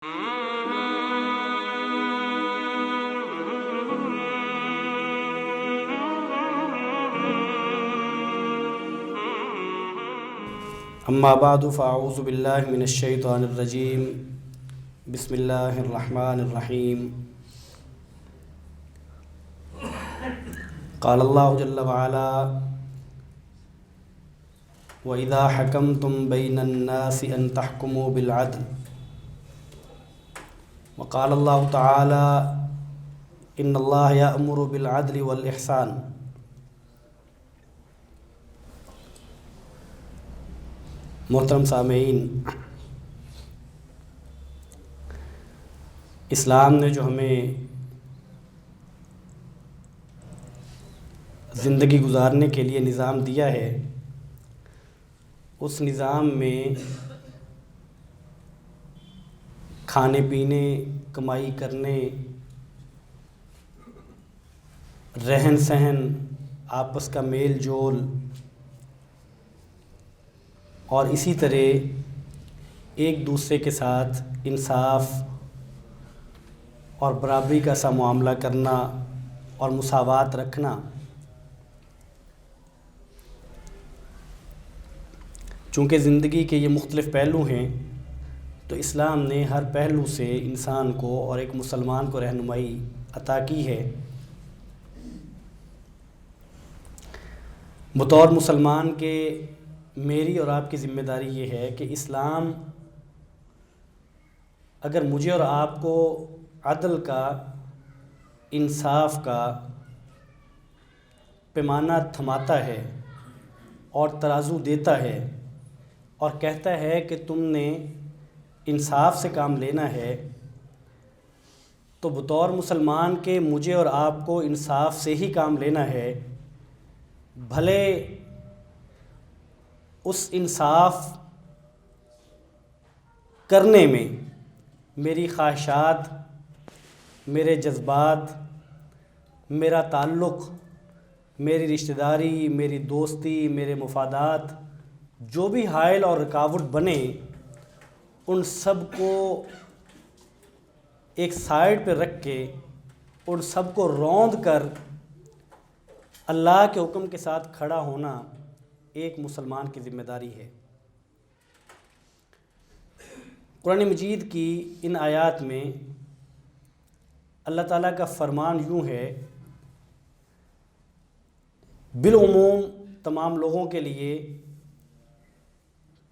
اما بعد فاعوذ باللہ من الشیطان الرجیم بسم اللہ الرحمن الرحیم قال اللہ جل وعلا وَإِذَا حَكَمْتُمْ بَيْنَ النَّاسِ أَن تَحْكُمُوا بِالْعَدْلِ وقال اللہ تعالی إِنَّ اللَّهَ يَأْمُرُ بِالْعَدْلِ وَالْإِحْسَانِ۔ محترم سامعین، اسلام نے جو ہمیں زندگی گزارنے کے لیے نظام دیا ہے، اس نظام میں کھانے پینے، کمائی کرنے، رہن سہن، آپس کا میل جول اور اسی طرح ایک دوسرے کے ساتھ انصاف اور برابری کا سا معاملہ کرنا اور مساوات رکھنا، چونکہ زندگی کے یہ مختلف پہلو ہیں تو اسلام نے ہر پہلو سے انسان کو اور ایک مسلمان کو رہنمائی عطا کی ہے۔ بطور مسلمان کے میری اور آپ کی ذمہ داری یہ ہے کہ اسلام اگر مجھے اور آپ کو عدل کا، انصاف کا پیمانہ تھماتا ہے اور ترازو دیتا ہے اور کہتا ہے کہ تم نے انصاف سے کام لینا ہے، تو بطور مسلمان کے مجھے اور آپ کو انصاف سے ہی کام لینا ہے، بھلے اس انصاف کرنے میں میری خواہشات، میرے جذبات، میرا تعلق، میری رشتہ داری، میری دوستی، میرے مفادات جو بھی حائل اور رکاوٹ بنے، ان سب کو ایک سائیڈ پہ رکھ کے، ان سب کو روند کر اللہ کے حکم کے ساتھ کھڑا ہونا ایک مسلمان کی ذمہ داری ہے۔ قرآن مجید کی ان آیات میں اللہ تعالیٰ کا فرمان یوں ہے، بالعموم تمام لوگوں کے لیے،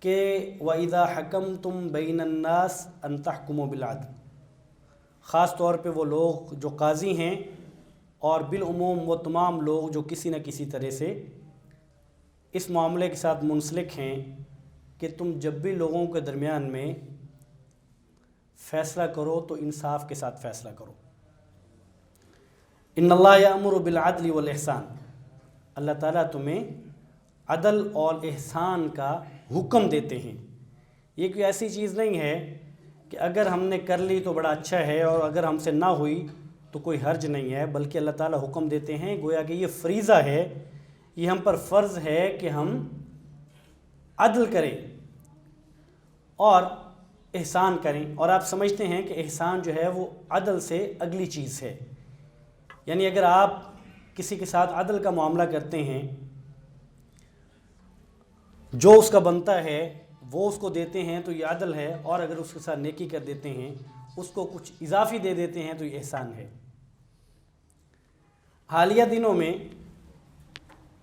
کہ وَإِذَا حَكَمْتُمْ بَيْنَ النَّاسِ أَن تَحْكُمُوا بِالْعَدْلِ، خاص طور پہ وہ لوگ جو قاضی ہیں، اور بالعموم وہ تمام لوگ جو کسی نہ کسی طرح سے اس معاملے کے ساتھ منسلک ہیں کہ تم جب بھی لوگوں کے درمیان میں فیصلہ کرو تو انصاف کے ساتھ فیصلہ کرو۔ ان اللہ یأمر بالعدل والاحسان، اللہ تعالیٰ تمہیں عدل اور احسان کا حکم دیتے ہیں۔ یہ کوئی ایسی چیز نہیں ہے کہ اگر ہم نے کر لی تو بڑا اچھا ہے اور اگر ہم سے نہ ہوئی تو کوئی حرج نہیں ہے، بلکہ اللہ تعالیٰ حکم دیتے ہیں، گویا کہ یہ فریضہ ہے، یہ ہم پر فرض ہے کہ ہم عدل کریں اور احسان کریں۔ اور آپ سمجھتے ہیں کہ احسان جو ہے وہ عدل سے اگلی چیز ہے، یعنی اگر آپ کسی کے ساتھ عدل کا معاملہ کرتے ہیں، جو اس کا بنتا ہے وہ اس کو دیتے ہیں تو یہ عدل ہے، اور اگر اس کے ساتھ نیکی کر دیتے ہیں، اس کو کچھ اضافی دے دیتے ہیں تو یہ احسان ہے۔ حالیہ دنوں میں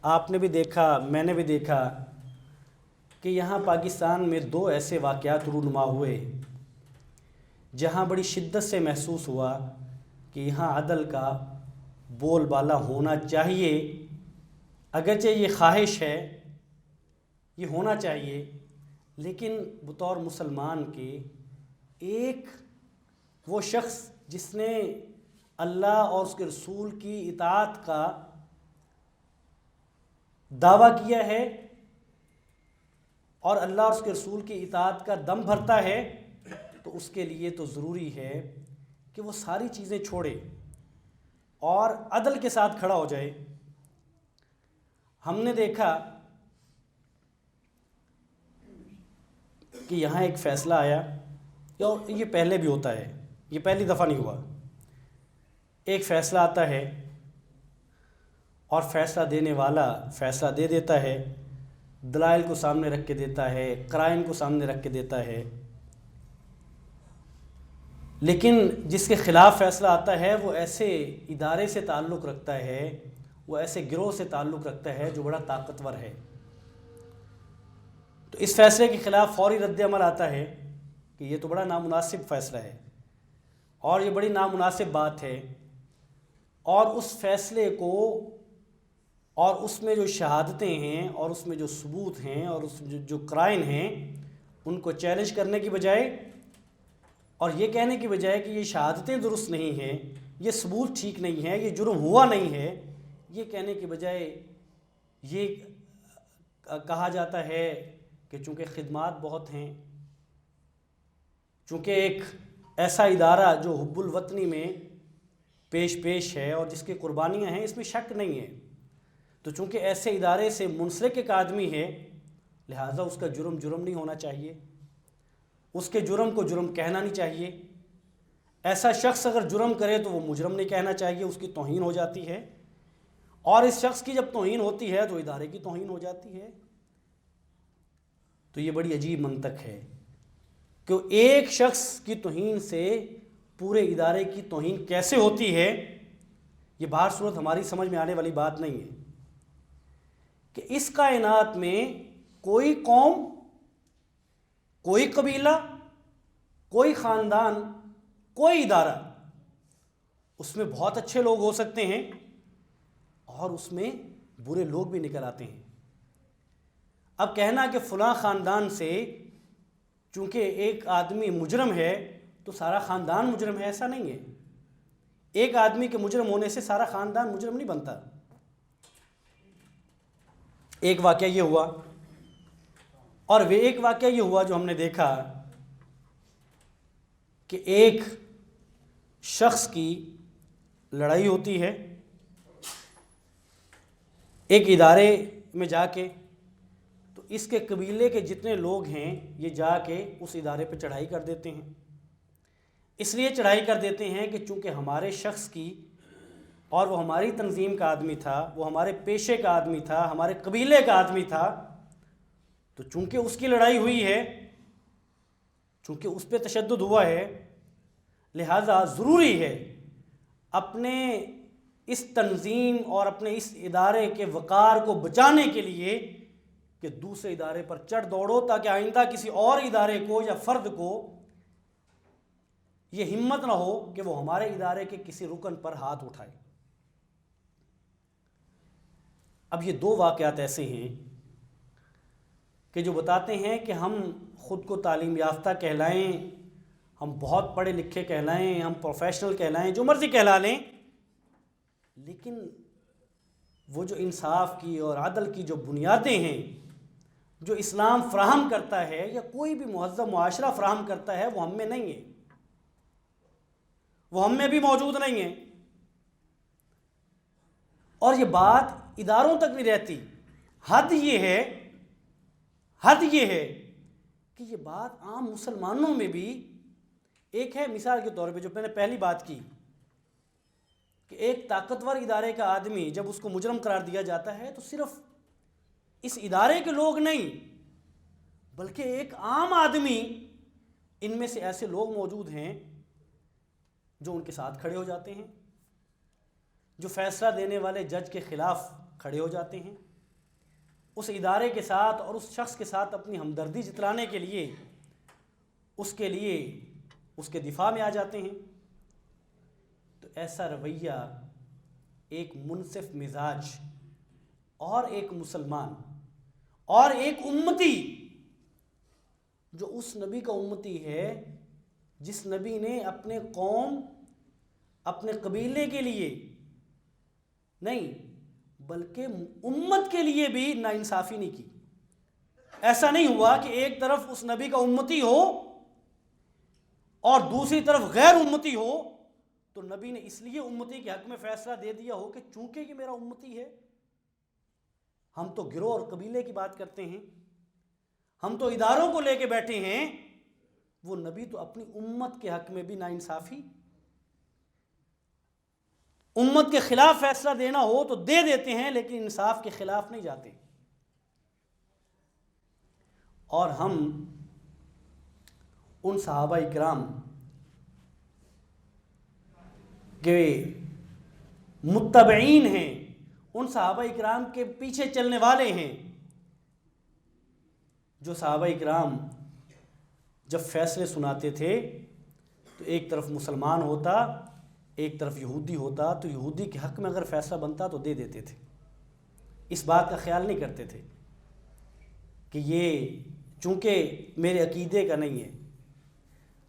آپ نے بھی دیکھا، میں نے بھی دیکھا کہ یہاں پاکستان میں دو ایسے واقعات رونما ہوئے جہاں بڑی شدت سے محسوس ہوا کہ یہاں عدل کا بول بالا ہونا چاہیے، اگرچہ یہ خواہش ہے، یہ ہونا چاہیے، لیکن بطور مسلمان کے ایک وہ شخص جس نے اللہ اور اس کے رسول کی اطاعت کا دعویٰ کیا ہے اور اللہ اور اس کے رسول کی اطاعت کا دم بھرتا ہے، تو اس کے لیے تو ضروری ہے کہ وہ ساری چیزیں چھوڑے اور عدل کے ساتھ کھڑا ہو جائے۔ ہم نے دیکھا کہ یہاں ایک فیصلہ آیا یہ پہلے بھی ہوتا ہے، یہ پہلی دفعہ نہیں ہوا۔ ایک فیصلہ آتا ہے اور فیصلہ دینے والا فیصلہ دے دیتا ہے، دلائل کو سامنے رکھ کے دیتا ہے، قرائن کو سامنے رکھ کے دیتا ہے، لیکن جس کے خلاف فیصلہ آتا ہے وہ ایسے ادارے سے تعلق رکھتا ہے، وہ ایسے گروہ سے تعلق رکھتا ہے جو بڑا طاقتور ہے، تو اس فیصلے کے خلاف فوری رد عمل آتا ہے کہ یہ تو بڑا نامناسب فیصلہ ہے اور یہ بڑی نامناسب بات ہے، اور اس فیصلے کو اور اس میں جو شہادتیں ہیں اور اس میں جو ثبوت ہیں اور اس جو قرائن ہیں ان کو چیلنج کرنے کی بجائے اور یہ کہنے کی بجائے کہ یہ شہادتیں درست نہیں ہیں، یہ ثبوت ٹھیک نہیں ہے، یہ جرم ہوا نہیں ہے، یہ کہنے کی بجائے یہ کہا جاتا ہے کہ چونکہ خدمات بہت ہیں، چونکہ ایک ایسا ادارہ جو حب الوطنی میں پیش ہے اور جس کی قربانیاں ہیں اس میں شک نہیں ہے، تو چونکہ ایسے ادارے سے منسلک ایک آدمی ہے لہٰذا اس کا جرم نہیں ہونا چاہیے، اس کے جرم کو جرم کہنا نہیں چاہیے، ایسا شخص اگر جرم کرے تو وہ مجرم نہیں کہنا چاہیے، اس کی توہین ہو جاتی ہے، اور اس شخص کی جب توہین ہوتی ہے تو ادارے کی توہین ہو جاتی ہے۔ تو یہ بڑی عجیب منطق ہے کہ ایک شخص کی توہین سے پورے ادارے کی توہین کیسے ہوتی ہے، یہ بہر صورت ہماری سمجھ میں آنے والی بات نہیں ہے کہ اس کائنات میں کوئی قوم، کوئی قبیلہ، کوئی خاندان، کوئی ادارہ، اس میں بہت اچھے لوگ ہو سکتے ہیں اور اس میں برے لوگ بھی نکل آتے ہیں۔ اب کہنا کہ فلاں خاندان سے چونکہ ایک آدمی مجرم ہے تو سارا خاندان مجرم ہے، ایسا نہیں ہے۔ ایک آدمی کے مجرم ہونے سے سارا خاندان مجرم نہیں بنتا۔ ایک واقعہ یہ ہوا، اور وہ ایک واقعہ یہ ہوا جو ہم نے دیکھا کہ ایک شخص کی لڑائی ہوتی ہے ایک ادارے میں جا کے، تو اس کے قبیلے کے جتنے لوگ ہیں یہ جا کے اس ادارے پہ چڑھائی کر دیتے ہیں۔ اس لیے چڑھائی کر دیتے ہیں کہ چونکہ ہمارے شخص کی، اور وہ ہماری تنظیم کا آدمی تھا، وہ ہمارے پیشے کا آدمی تھا، ہمارے قبیلے کا آدمی تھا، تو چونکہ اس کی لڑائی ہوئی ہے، چونکہ اس پہ تشدد ہوا ہے، لہٰذا ضروری ہے اپنے اس تنظیم اور اپنے اس ادارے کے وقار کو بچانے کے لیے کہ دوسرے ادارے پر چڑھ دوڑو تاکہ آئندہ کسی اور ادارے کو یا فرد کو یہ ہمت نہ ہو کہ وہ ہمارے ادارے کے کسی رکن پر ہاتھ اٹھائے۔ اب یہ دو واقعات ایسے ہیں کہ جو بتاتے ہیں کہ ہم خود کو تعلیم یافتہ کہلائیں، ہم بہت پڑھے لکھے کہلائیں، ہم پروفیشنل کہلائیں، جو مرضی کہلا لیں، لیکن وہ جو انصاف کی اور عدل کی جو بنیادیں ہیں جو اسلام فراہم کرتا ہے یا کوئی بھی مہذب معاشرہ فراہم کرتا ہے وہ ہم میں نہیں ہے، وہ ہم میں بھی موجود نہیں ہے۔ اور یہ بات اداروں تک نہیں رہتی، حد یہ ہے کہ یہ بات عام مسلمانوں میں بھی ایک ہے۔ مثال کے طور پہ جو میں نے پہلی بات کی کہ ایک طاقتور ادارے کا آدمی جب اس کو مجرم قرار دیا جاتا ہے تو صرف اس ادارے کے لوگ نہیں بلکہ ایک عام آدمی، ان میں سے ایسے لوگ موجود ہیں جو ان کے ساتھ کھڑے ہو جاتے ہیں، جو فیصلہ دینے والے جج کے خلاف کھڑے ہو جاتے ہیں، اس ادارے کے ساتھ اور اس شخص کے ساتھ اپنی ہمدردی جتلانے کے لیے اس کے دفاع میں آ جاتے ہیں۔ تو ایسا رویہ ایک منصف مزاج اور ایک مسلمان اور ایک امتی جو اس نبی کا امتی ہے جس نبی نے اپنے قوم، اپنے قبیلے کے لیے نہیں بلکہ امت کے لیے بھی ناانصافی نہیں کی۔ ایسا نہیں ہوا کہ ایک طرف اس نبی کا امتی ہو اور دوسری طرف غیر امتی ہو، تو نبی نے اس لیے امتی کے حق میں فیصلہ دے دیا ہو کہ چونکہ یہ میرا امتی ہے۔ ہم تو گروہ اور قبیلے کی بات کرتے ہیں، ہم تو اداروں کو لے کے بیٹھے ہیں وہ نبی تو اپنی امت کے حق میں بھی ناانصافی، امت کے خلاف فیصلہ دینا ہو تو دے دیتے ہیں، لیکن انصاف کے خلاف نہیں جاتے۔ اور ہم ان صحابہ کرام کے متبعین ہیں، ان صحابہ کرام کے پیچھے چلنے والے ہیں، جو صحابہ کرام جب فیصلے سناتے تھے تو ایک طرف مسلمان ہوتا، ایک طرف یہودی ہوتا، تو یہودی کے حق میں اگر فیصلہ بنتا تو دے دیتے تھے، اس بات کا خیال نہیں کرتے تھے کہ یہ چونکہ میرے عقیدے کا نہیں ہے۔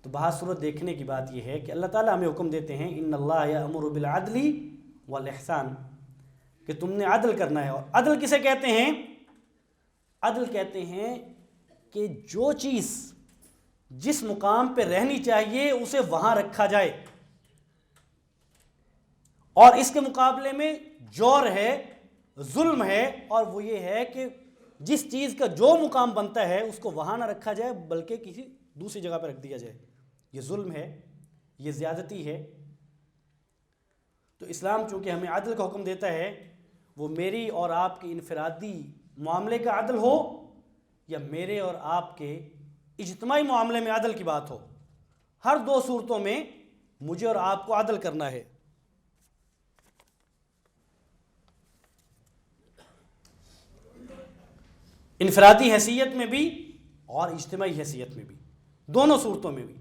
تو بہت صورت دیکھنے کی بات یہ ہے کہ اللہ تعالیٰ ہمیں حکم دیتے ہیں ان اللہ یأمر بالعدل والاحسان، کہ تم نے عدل کرنا ہے۔ اور عدل کسے کہتے ہیں؟ عدل کہتے ہیں کہ جو چیز جس مقام پہ رہنی چاہیے اسے وہاں رکھا جائے، اور اس کے مقابلے میں جور ہے، ظلم ہے، اور وہ یہ ہے کہ جس چیز کا جو مقام بنتا ہے اس کو وہاں نہ رکھا جائے بلکہ کسی دوسری جگہ پہ رکھ دیا جائے، یہ ظلم ہے، یہ زیادتی ہے۔ تو اسلام چونکہ ہمیں عدل کا حکم دیتا ہے، وہ میری اور آپ کے انفرادی معاملے کا عدل ہو یا میرے اور آپ کے اجتماعی معاملے میں عدل کی بات ہو، ہر دو صورتوں میں مجھے اور آپ کو عدل کرنا ہے۔ انفرادی حیثیت میں بھی اور اجتماعی حیثیت میں بھی، دونوں صورتوں میں بھی۔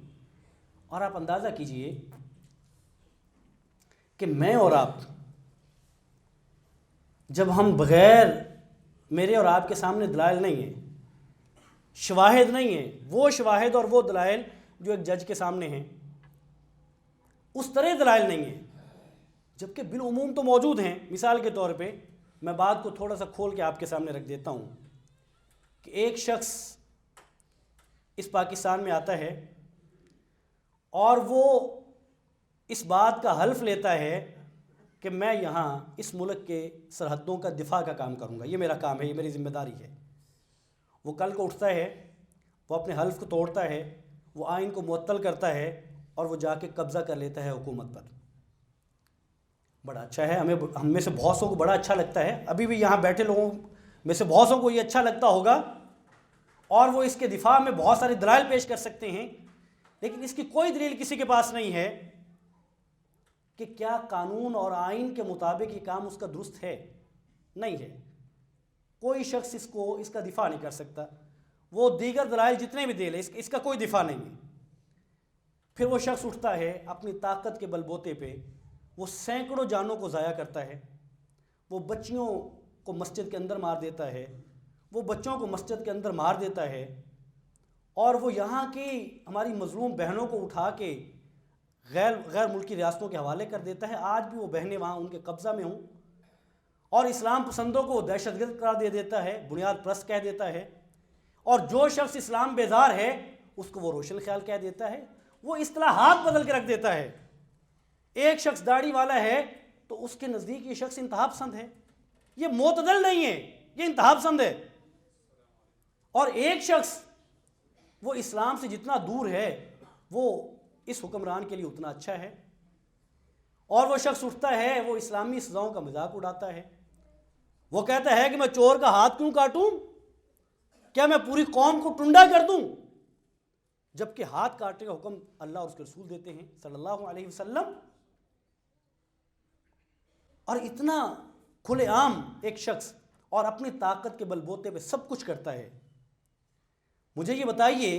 اور آپ اندازہ کیجئے کہ میں اور آپ جب ہم بغیر میرے اور آپ کے سامنے دلائل نہیں ہیں، شواہد نہیں ہیں، وہ شواہد اور وہ دلائل جو ایک جج کے سامنے ہیں، اس طرح دلائل نہیں ہیں، جبکہ بالعموم تو موجود ہیں۔ مثال کے طور پہ میں بات کو تھوڑا سا کھول کے آپ کے سامنے رکھ دیتا ہوں کہ ایک شخص اس پاکستان میں آتا ہے اور وہ اس بات کا حلف لیتا ہے کہ میں یہاں اس ملک کے سرحدوں کا دفاع کا کام کروں گا، یہ میرا کام ہے، یہ میری ذمہ داری ہے۔ وہ کل کو اٹھتا ہے، وہ اپنے حلف کو توڑتا ہے، وہ آئین کو معطل کرتا ہے اور وہ جا کے قبضہ کر لیتا ہے حکومت پر۔ بڑا اچھا ہے، ہم میں سے بہت سو کو بڑا اچھا لگتا ہے، ابھی بھی یہاں بیٹھے لوگوں میں سے بہت سو کو یہ اچھا لگتا ہوگا، اور وہ اس کے دفاع میں بہت سارے دلائل پیش کر سکتے ہیں، لیکن اس کی کوئی دلیل کسی کے پاس نہیں ہے کہ کیا قانون اور آئین کے مطابق یہ کام اس کا درست ہے، نہیں ہے۔ کوئی شخص اس کا دفاع نہیں کر سکتا، وہ دیگر دلائل جتنے بھی دے لے اس کا کوئی دفاع نہیں ہے۔ پھر وہ شخص اٹھتا ہے اپنی طاقت کے بل بوتے پہ، وہ سینکڑوں جانوں کو ضائع کرتا ہے، وہ بچیوں کو مسجد کے اندر مار دیتا ہے، وہ بچوں کو مسجد کے اندر مار دیتا ہے، اور وہ یہاں کی ہماری مظلوم بہنوں کو اٹھا کے غیر ملکی ریاستوں کے حوالے کر دیتا ہے۔ آج بھی وہ بہنیں وہاں ان کے قبضہ میں ہوں، اور اسلام پسندوں کو دہشت گرد قرار دے دیتا ہے، بنیاد پرست کہہ دیتا ہے، اور جو شخص اسلام بیزار ہے اس کو وہ روشن خیال کہہ دیتا ہے، وہ اصطلاحات بدل کے رکھ دیتا ہے۔ ایک شخص داڑھی والا ہے تو اس کے نزدیک یہ شخص انتہا پسند ہے، یہ معتدل نہیں ہے، یہ انتہا پسند ہے۔ اور ایک شخص وہ اسلام سے جتنا دور ہے وہ اس حکمران کے لیے اتنا اچھا ہے، اور وہ شخص اٹھتا ہے، وہ اسلامی سزاؤں کا مذاق اڑاتا ہے، وہ کہتا ہے کہ میں چور کا ہاتھ کیوں کاٹوں، کیا میں پوری قوم کو ٹنڈا کر دوں، جبکہ ہاتھ کاٹنے کا حکم اللہ اور اس کے رسول دیتے ہیں صلی اللہ علیہ وسلم۔ اور اتنا کھلے عام ایک شخص اور اپنی طاقت کے بل بوتے پہ سب کچھ کرتا ہے۔ مجھے یہ بتائیے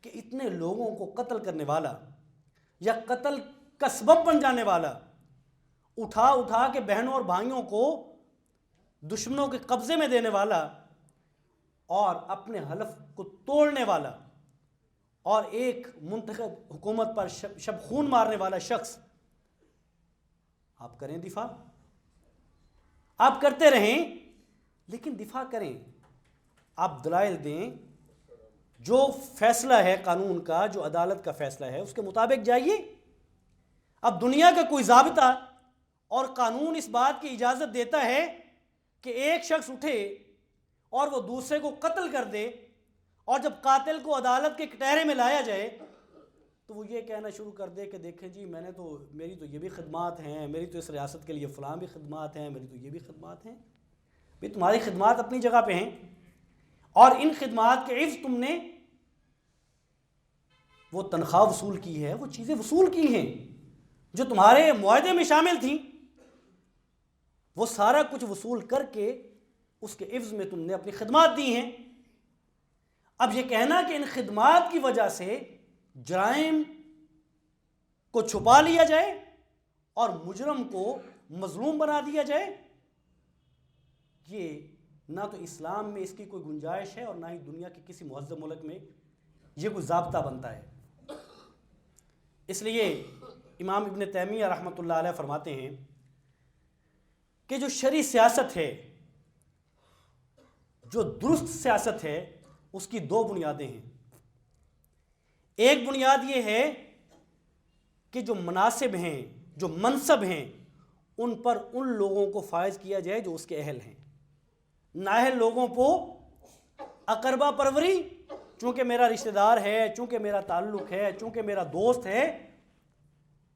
کہ اتنے لوگوں کو قتل کرنے والا یا قتل کا سبب بن جانے والا، اٹھا کے بہنوں اور بھائیوں کو دشمنوں کے قبضے میں دینے والا، اور اپنے حلف کو توڑنے والا، اور ایک منتخب حکومت پر شب خون مارنے والا شخص، آپ کریں دفاع، آپ کرتے رہیں، لیکن دفاع کریں، آپ دلائل دیں، جو فیصلہ ہے قانون کا، جو عدالت کا فیصلہ ہے اس کے مطابق جائیے۔ اب دنیا کا کوئی ضابطہ اور قانون اس بات کی اجازت دیتا ہے کہ ایک شخص اٹھے اور وہ دوسرے کو قتل کر دے اور جب قاتل کو عدالت کے کٹہرے میں لایا جائے تو وہ یہ کہنا شروع کر دے کہ دیکھیں جی میری تو یہ بھی خدمات ہیں، میری تو اس ریاست کے لیے فلاں بھی خدمات ہیں، میری تو یہ بھی خدمات ہیں۔ بھئی تمہاری خدمات اپنی جگہ پہ ہیں، اور ان خدمات کے عوض تم نے وہ تنخواہ وصول کی ہے، وہ چیزیں وصول کی ہیں جو تمہارے معاہدے میں شامل تھیں، وہ سارا کچھ وصول کر کے اس کے عوض میں تم نے اپنی خدمات دی ہیں۔ اب یہ کہنا کہ ان خدمات کی وجہ سے جرائم کو چھپا لیا جائے اور مجرم کو مظلوم بنا دیا جائے، یہ نہ تو اسلام میں اس کی کوئی گنجائش ہے اور نہ ہی دنیا کے کسی مہذب ملک میں یہ کوئی ضابطہ بنتا ہے۔ اس لیے امام ابن تیمیہ رحمۃ اللہ علیہ فرماتے ہیں کہ جو شرعی سیاست ہے، جو درست سیاست ہے، اس کی دو بنیادیں ہیں۔ ایک بنیاد یہ ہے کہ جو مناصب ہیں، جو منصب ہیں، ان پر ان لوگوں کو فائز کیا جائے جو اس کے اہل ہیں، نااہل لوگوں کو اقربا پروری، چونکہ میرا رشتہ دار ہے، چونکہ میرا تعلق ہے، چونکہ میرا دوست ہے،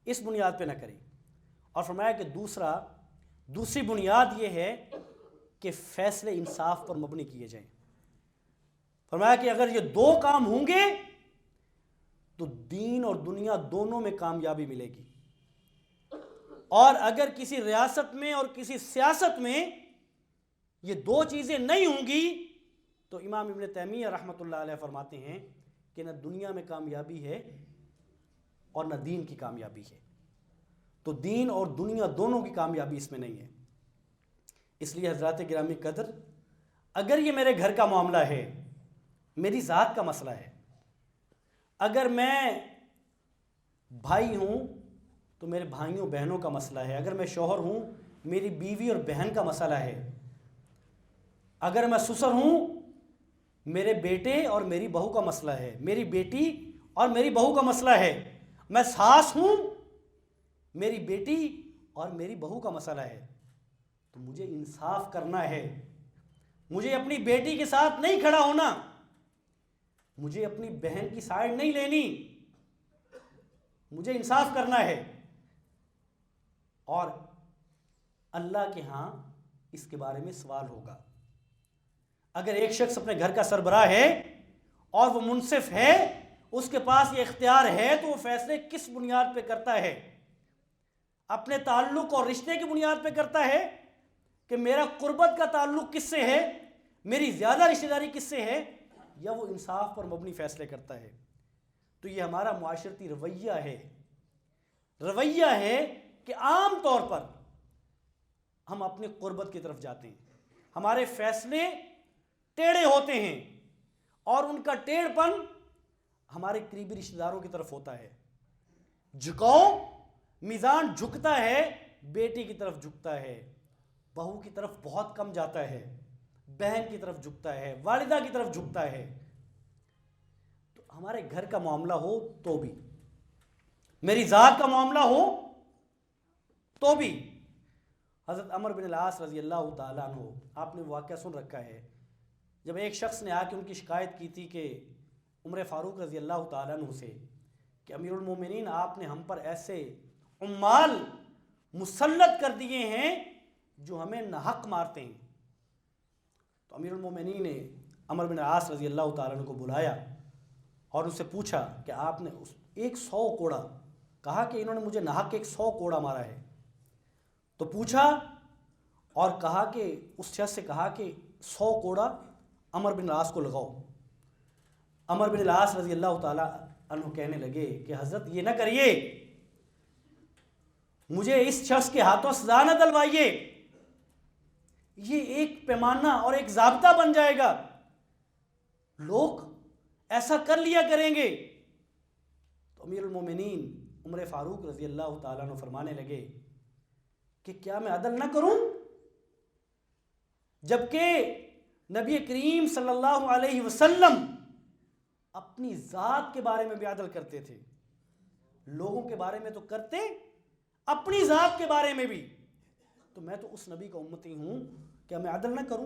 اس بنیاد پہ نہ کریں۔ اور فرمایا کہ دوسری بنیاد یہ ہے کہ فیصلے انصاف پر مبنی کیے جائیں۔ فرمایا کہ اگر یہ دو کام ہوں گے تو دین اور دنیا دونوں میں کامیابی ملے گی، اور اگر کسی ریاست میں اور کسی سیاست میں یہ دو چیزیں نہیں ہوں گی تو امام ابن تیمیہ رحمۃ اللہ علیہ فرماتے ہیں کہ نہ دنیا میں کامیابی ہے اور نہ دین کی کامیابی ہے۔ تو دین اور دنیا دونوں کی کامیابی اس میں نہیں ہے۔ اس لیے حضرات گرامی قدر، اگر یہ میرے گھر کا معاملہ ہے، میری ذات کا مسئلہ ہے، اگر میں بھائی ہوں تو میرے بھائیوں بہنوں کا مسئلہ ہے، اگر میں شوہر ہوں میری بیوی اور بہن کا مسئلہ ہے، اگر میں سسر ہوں میرے بیٹے اور میری بہو کا مسئلہ ہے، میری بیٹی اور میری بہو کا مسئلہ ہے، میں ساس ہوں میری بیٹی اور میری بہو کا مسئلہ ہے، تو مجھے انصاف کرنا ہے۔ مجھے اپنی بیٹی کے ساتھ نہیں کھڑا ہونا، مجھے اپنی بہن کی سائیڈ نہیں لینی، مجھے انصاف کرنا ہے۔ اور اللہ کے ہاں اس کے بارے میں سوال ہوگا۔ اگر ایک شخص اپنے گھر کا سربراہ ہے اور وہ منصف ہے، اس کے پاس یہ اختیار ہے، تو وہ فیصلے کس بنیاد پہ کرتا ہے؟ اپنے تعلق اور رشتے کی بنیاد پہ کرتا ہے کہ میرا قربت کا تعلق کس سے ہے، میری زیادہ رشتہ داری کس سے ہے، یا وہ انصاف پر مبنی فیصلے کرتا ہے؟ تو یہ ہمارا معاشرتی رویہ ہے کہ عام طور پر ہم اپنی قربت کی طرف جاتے ہیں، ہمارے فیصلے ٹیڑھے ہوتے ہیں، اور ان کا ٹیڑھ پن ہمارے قریبی رشتہ داروں کی طرف ہوتا ہے۔ جھکاؤ، میزان جھکتا ہے، بیٹی کی طرف جھکتا ہے، بہو کی طرف بہت کم جاتا ہے، بہن کی طرف جھکتا ہے، والدہ کی طرف جھکتا ہے۔ تو ہمارے گھر کا معاملہ ہو تو بھی، میری ذات کا معاملہ ہو تو بھی۔ حضرت عمر بن العاص رضی اللہ تعالیٰ عنہ، آپ نے واقعہ سن رکھا ہے، جب ایک شخص نے آ کے ان کی شکایت کی تھی کہ عمر فاروق رضی اللہ تعالیٰ عنہ سے کہ امیر المومنین آپ نے ہم پر ایسے عمال مسلط کر دیے ہیں جو ہمیں ناحق مارتے ہیں۔ تو امیر المومنین نے عمر بن العاص رضی اللہ تعالیٰ عنہ کو بلایا اور اس سے پوچھا کہ آپ نے 100 کوڑا، کہا کہ انہوں نے مجھے ناحق 100 کوڑا مارا ہے۔ تو پوچھا اور کہا کہ اس شخص سے کہا کہ 100 کوڑا عمر بن العاص کو لگاؤ۔ عمر بن العاص رضی اللہ تعالیٰ عنہ کہنے لگے کہ حضرت یہ نہ کریے، مجھے اس شخص کے ہاتھوں سزا نہ دلوائیے، یہ ایک پیمانہ اور ایک ضابطہ بن جائے گا، لوگ ایسا کر لیا کریں گے۔ تو امیر المومنین عمر فاروق رضی اللہ تعالیٰ عنہ فرمانے لگے کہ کیا میں عدل نہ کروں؟ جبکہ نبی کریم صلی اللہ علیہ وسلم اپنی ذات کے بارے میں بھی عدل کرتے تھے، لوگوں کے بارے میں تو کرتے، اپنی ذات کے بارے میں بھی۔ تو میں تو اس نبی کا امتی ہوں، کیا میں عدل نہ کروں؟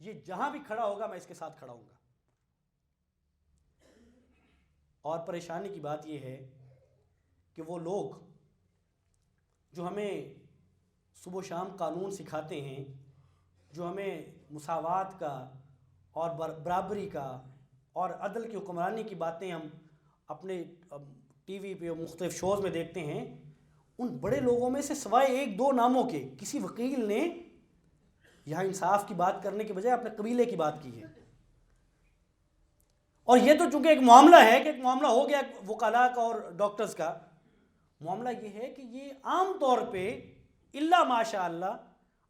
یہ جہاں بھی کھڑا ہوگا میں اس کے ساتھ کھڑا ہوں گا۔ اور پریشانی کی بات یہ ہے کہ وہ لوگ جو ہمیں صبح و شام قانون سکھاتے ہیں، جو ہمیں مساوات کا اور برابری کا اور عدل کی حکمرانی کی باتیں ہم اپنے ٹی وی پہ مختلف شوز میں دیکھتے ہیں، ان بڑے لوگوں میں سے سوائے ایک دو ناموں کے کسی وکیل نے یہاں انصاف کی بات کرنے کے بجائے اپنے قبیلے کی بات کی ہے۔ اور یہ تو چونکہ ایک معاملہ ہے کہ ایک معاملہ ہو گیا وکلاء کا اور ڈاکٹرز کا، معاملہ یہ ہے کہ یہ عام طور پہ الا ماشاء اللہ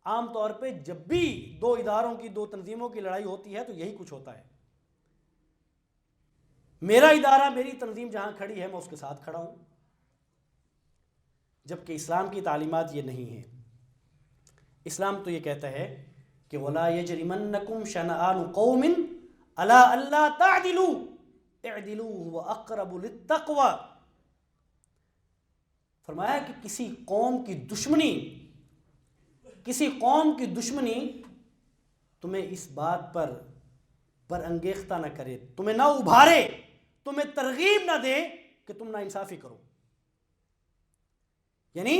عام طور پہ جب بھی دو اداروں کی، دو تنظیموں کی لڑائی ہوتی ہے تو یہی کچھ ہوتا ہے۔ میرا ادارہ، میری تنظیم جہاں کھڑی ہے میں اس کے ساتھ کھڑا ہوں، جبکہ اسلام کی تعلیمات یہ نہیں ہیں۔ اسلام تو یہ کہتا ہے کہ وَلَا يَجْرِمَنَّكُمْ شَنَآنُ قَوْمٍ عَلَىٰ أَلَّا تَعْدِلُوا اعْدِلُوا هُوَ أَقْرَبُ لِلتَّقْوَىٰ، فرمایا کہ کسی قوم کی دشمنی تمہیں اس بات پر برانگیختہ نہ کرے، تمہیں نہ ابھارے، تمہیں ترغیب نہ دے کہ تم نا انصافی کرو۔ یعنی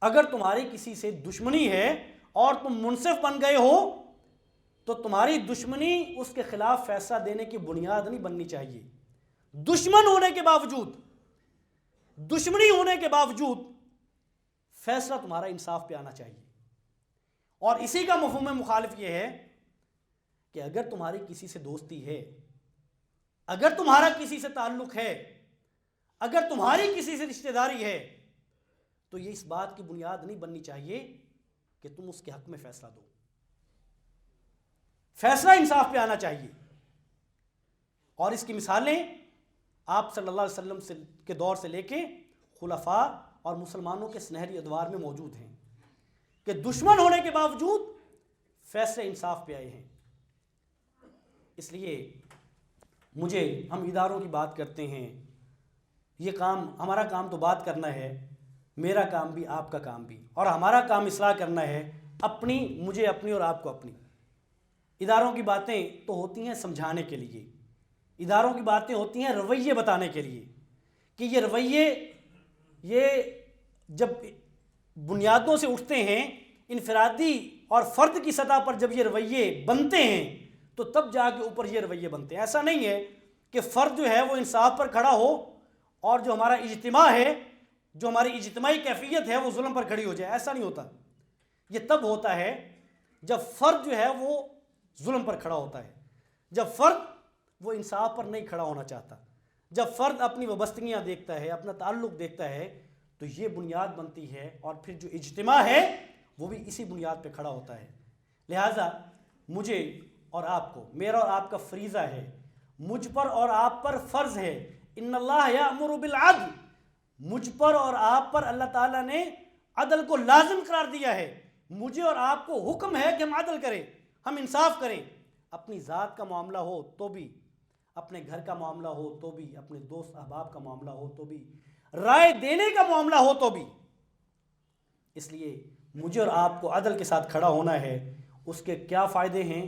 اگر تمہاری کسی سے دشمنی ہے اور تم منصف بن گئے ہو تو تمہاری دشمنی اس کے خلاف فیصلہ دینے کی بنیاد نہیں بننی چاہیے۔ دشمن ہونے کے باوجود، دشمنی ہونے کے باوجود فیصلہ تمہارا انصاف پہ آنا چاہیے۔ اور اسی کا مفہوم مخالف یہ ہے کہ اگر تمہاری کسی سے دوستی ہے، اگر تمہارا کسی سے تعلق ہے، اگر تمہاری کسی سے رشتہ داری ہے، تو یہ اس بات کی بنیاد نہیں بننی چاہیے کہ تم اس کے حق میں فیصلہ دو۔ فیصلہ انصاف پہ آنا چاہیے۔ اور اس کی مثالیں آپ صلی اللہ علیہ وسلم کے دور سے لے کے خلفاء اور مسلمانوں کے سنہری ادوار میں موجود ہیں کہ دشمن ہونے کے باوجود فیصلے انصاف پہ آئے ہیں۔ اس لیے ہم اداروں کی بات کرتے ہیں، یہ کام، ہمارا کام تو بات کرنا ہے، میرا کام بھی آپ کا کام بھی، اور ہمارا کام اصلاح کرنا ہے، مجھے اپنی اور آپ کو اپنی۔ اداروں کی باتیں تو ہوتی ہیں سمجھانے کے لیے، اداروں کی باتیں ہوتی ہیں رویے بتانے کے لیے کہ یہ رویے، یہ جب بنیادوں سے اٹھتے ہیں، انفرادی اور فرد کی سطح پر جب یہ رویے بنتے ہیں تو تب جا کے اوپر یہ رویے بنتے ہیں۔ ایسا نہیں ہے کہ فرد جو ہے وہ انصاف پر کھڑا ہو اور جو ہمارا اجتماع ہے، جو ہماری اجتماعی کیفیت ہے، وہ ظلم پر کھڑی ہو جائے۔ ایسا نہیں ہوتا۔ یہ تب ہوتا ہے جب فرد جو ہے وہ ظلم پر کھڑا ہوتا ہے، جب فرد وہ انصاف پر نہیں کھڑا ہونا چاہتا، جب فرد اپنی وابستگیاں دیکھتا ہے، اپنا تعلق دیکھتا ہے، تو یہ بنیاد بنتی ہے، اور پھر جو اجتماع ہے وہ بھی اسی بنیاد پہ کھڑا ہوتا ہے۔ لہٰذا مجھے اور آپ کو، میرا اور آپ کا فریضہ ہے، مجھ پر اور آپ پر فرض ہے، ان اللہ یأمر بالعدل، مجھ پر اور آپ پر اللہ تعالیٰ نے عدل کو لازم قرار دیا ہے۔ مجھے اور آپ کو حکم ہے کہ ہم عدل کریں، ہم انصاف کریں، اپنی ذات کا معاملہ ہو تو بھی، اپنے گھر کا معاملہ ہو تو بھی، اپنے دوست احباب کا معاملہ ہو تو بھی، رائے دینے کا معاملہ ہو تو بھی۔ اس لیے مجھے اور آپ کو عدل کے ساتھ کھڑا ہونا ہے۔ اس کے کیا فائدے ہیں،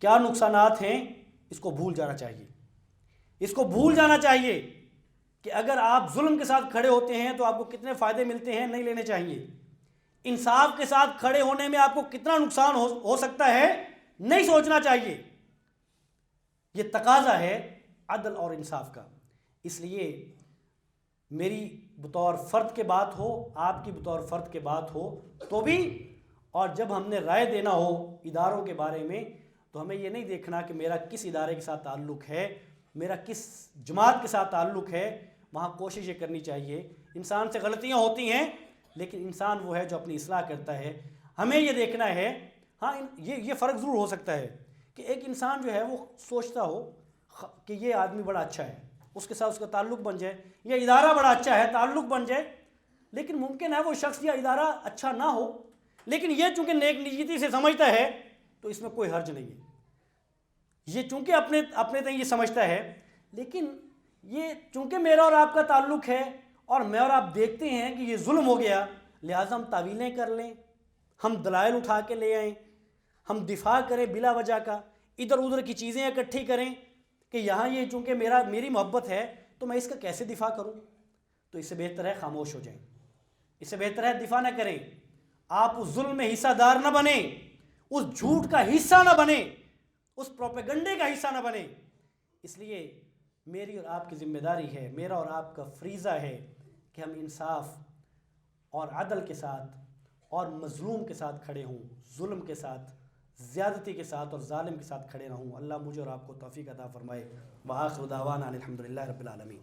کیا نقصانات ہیں، اس کو بھول جانا چاہیے۔ اس کو بھول جانا چاہیے کہ اگر آپ ظلم کے ساتھ کھڑے ہوتے ہیں تو آپ کو کتنے فائدے ملتے ہیں، نہیں لینے چاہیے۔ انصاف کے ساتھ کھڑے ہونے میں آپ کو کتنا نقصان ہو سکتا ہے، نہیں سوچنا چاہیے۔ یہ تقاضا ہے عدل اور انصاف کا۔ اس لیے میری بطور فرد کے بات ہو، آپ کی بطور فرد کے بات ہو تو بھی، اور جب ہم نے رائے دینا ہو اداروں کے بارے میں تو ہمیں یہ نہیں دیکھنا کہ میرا کس ادارے کے ساتھ تعلق ہے، میرا کس جماعت کے ساتھ تعلق ہے۔ وہاں کوشش یہ کرنی چاہیے، انسان سے غلطیاں ہوتی ہیں لیکن انسان وہ ہے جو اپنی اصلاح کرتا ہے۔ ہمیں یہ دیکھنا ہے، ہاں یہ فرق ضرور ہو سکتا ہے کہ ایک انسان جو ہے وہ سوچتا ہو کہ یہ آدمی بڑا اچھا ہے، اس کے ساتھ اس کا تعلق بن جائے، یہ ادارہ بڑا اچھا ہے، تعلق بن جائے، لیکن ممکن ہے وہ شخص یا ادارہ اچھا نہ ہو، لیکن یہ چونکہ نیک نیتی سے سمجھتا ہے تو اس میں کوئی حرج نہیں ہے۔ یہ چونکہ اپنے تئیں یہ سمجھتا ہے، لیکن یہ چونکہ میرا اور آپ کا تعلق ہے اور میں اور آپ دیکھتے ہیں کہ یہ ظلم ہو گیا، لہٰذا ہم تعویلیں کر لیں، ہم دلائل اٹھا کے لے آئیں، ہم دفاع کریں بلا وجہ کا، ادھر ادھر کی چیزیں اکٹھی کریں کہ یہاں یہ چونکہ میری محبت ہے تو میں اس کا کیسے دفاع کروں، تو اس سے بہتر ہے خاموش ہو جائیں، اس سے بہتر ہے دفاع نہ کریں، آپ اس ظلم میں حصہ دار نہ بنیں، اس جھوٹ کا حصہ نہ بنیں، اس پروپیگنڈے کا حصہ نہ بنیں۔ اس لیے میری اور آپ کی ذمہ داری ہے، میرا اور آپ کا فریضہ ہے کہ ہم انصاف اور عدل کے ساتھ اور مظلوم کے ساتھ کھڑے ہوں، ظلم کے ساتھ، زیادتی کے ساتھ اور ظالم کے ساتھ کھڑے رہوں۔ اللہ مجھے اور آپ کو توفیق عطا فرمائے۔ وآخر دعوانا الحمدللہ رب العالمین۔